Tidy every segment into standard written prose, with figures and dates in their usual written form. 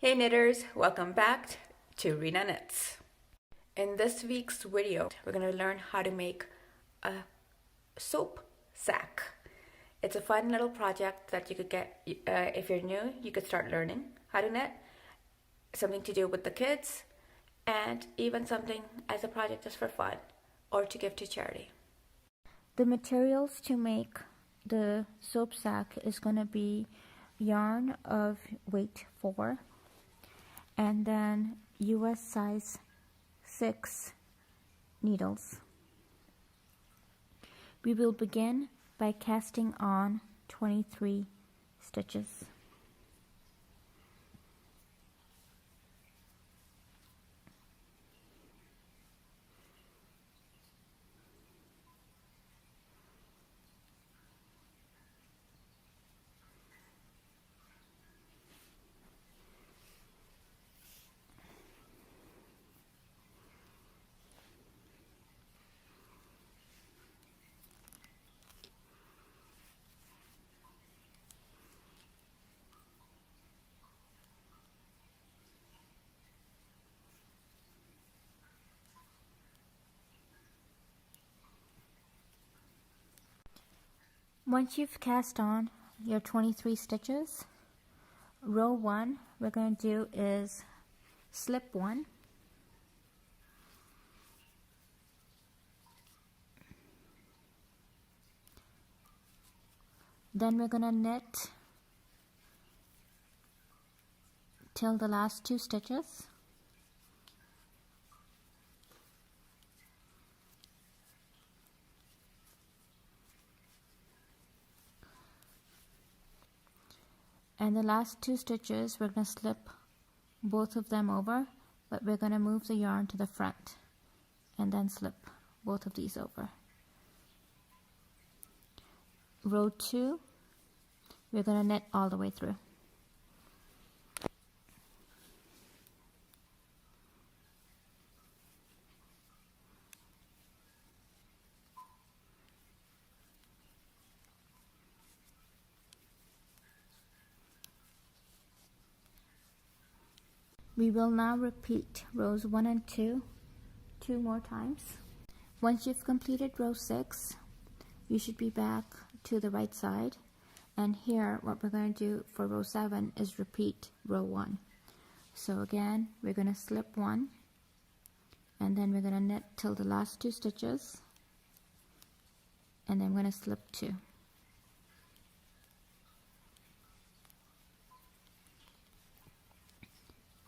Hey knitters, welcome back to Rena Knits. In this week's video, we're going to learn how to make a soap sack. It's a fun little project that you could get, if you're new, you could start learning how to knit. Something to do with the kids, and even something as a project just for fun or to give to charity. The materials to make the soap sack is going to be yarn of weight 4 and then US size 6 needles. We will begin by casting on 23 stitches. Once you've cast on your 23 stitches, row 1 we're going to do is slip 1, then we're going to knit till the last 2 stitches, and the last 2 stitches we're going to slip both of them over, but we're going to move the yarn to the front and then slip both of these over. Row 2 we're going to knit all the way through. We will now repeat rows 1 and 2 more times. Once you've completed row 6, you should be back to the right side, and here what we're going to do for row 7 is repeat row 1. So again, we're going to slip 1, and then we're going to knit till the last 2 stitches, and then we're going to slip 2.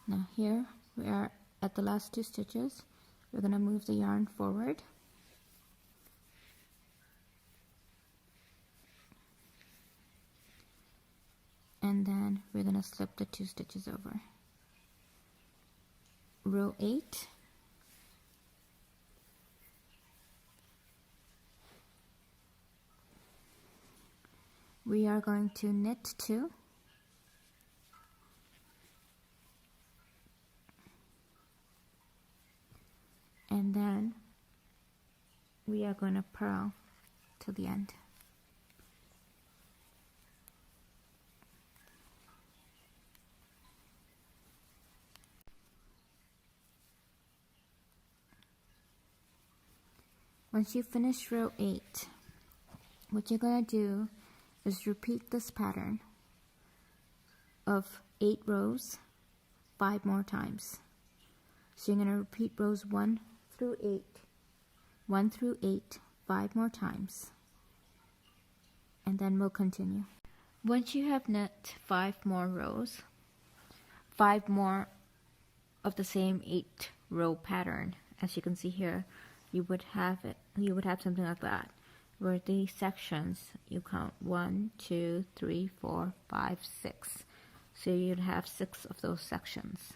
Now here we are at the last 2 stitches. We're going to move the yarn forward, and then we're going to slip the 2 stitches over. Row 8, we are going to knit 2, and then we are going to purl to the end. Once you finish row 8, what you're going to do is repeat this pattern of 8 rows 5 more times. So you're going to repeat rows 1 through 8 5 more times, and then we'll continue. Once you have knit 5 more rows, 5 more of the same 8 row pattern, as you can see here, you would have something like that, where these sections you count 1 2 3 4 5 6, so you'd have 6 of those sections.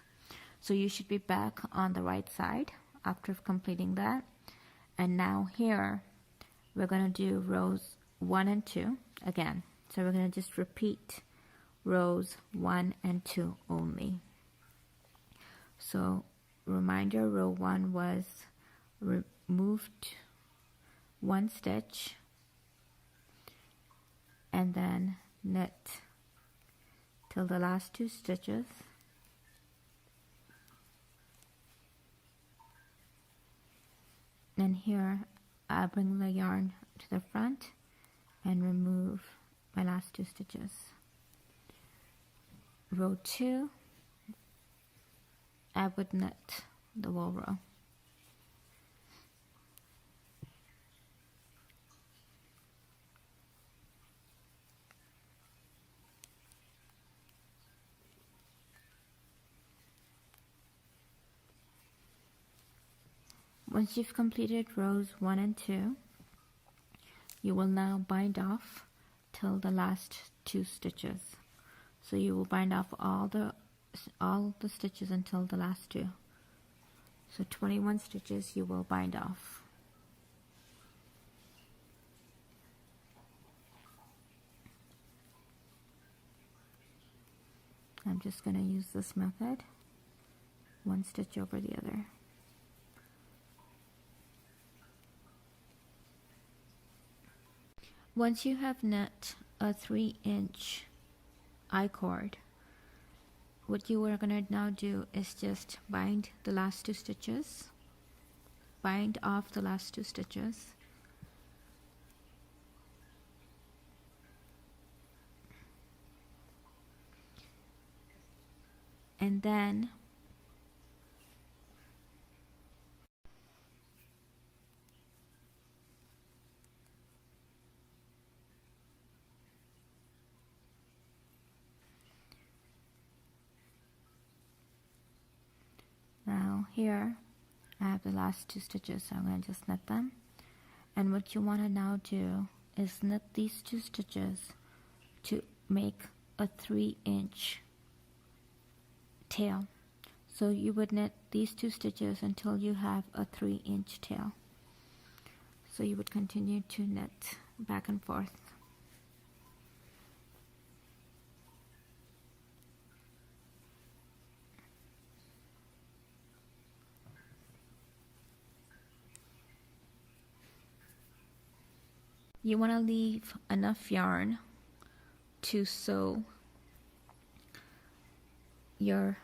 So you should be back on the right side after completing that. And now here we're going to do rows 1 and 2 again. So we're going to just repeat rows 1 and 2 only. So reminder, row 1 was removed 1 stitch and then knit till the last 2 stitches, then here I'll bring the yarn to the front and remove my last 2 stitches. Row 2, I would knit the wool row. Once you've completed rows 1 and 2, you will now bind off till the last 2 stitches. So you will bind off all the stitches until the last 2. So 21 stitches you will bind off. I'm just going to use this method, 1 stitch over the other. Once you have knit a 3-inch I-cord, what you are going to now do is just bind the last 2 stitches, bind off the last 2 stitches, and then now here I have the last 2 stitches, so I'm going to just knit them. And what you want to now do is knit these 2 stitches to make a 3-inch tail. So you would knit these 2 stitches until you have a 3-inch tail. So you would continue to knit back and forth. You want to leave enough yarn to sew your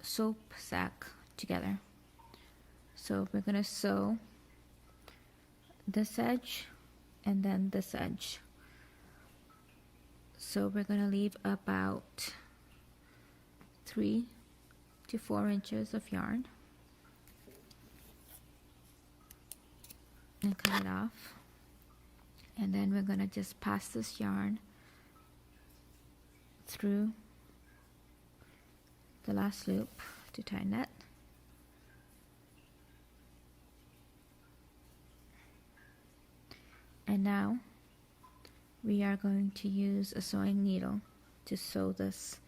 SOAP SAC together. So we're going to sew this edge and then this edge. So we're going to leave about 3 to 4 inches of yarn and cut it off. And then we're going to just pass this yarn through the last loop to tie knit. And now we are going to use a sewing needle to sew this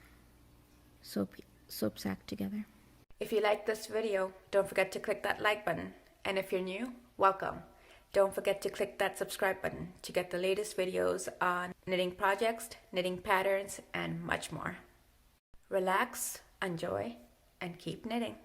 soap sack together. If you like this video, don't forget to click that like button. And if you're new, welcome. Don't forget to click that subscribe button to get the latest videos on knitting projects, knitting patterns, and much more. Relax, enjoy, and keep knitting.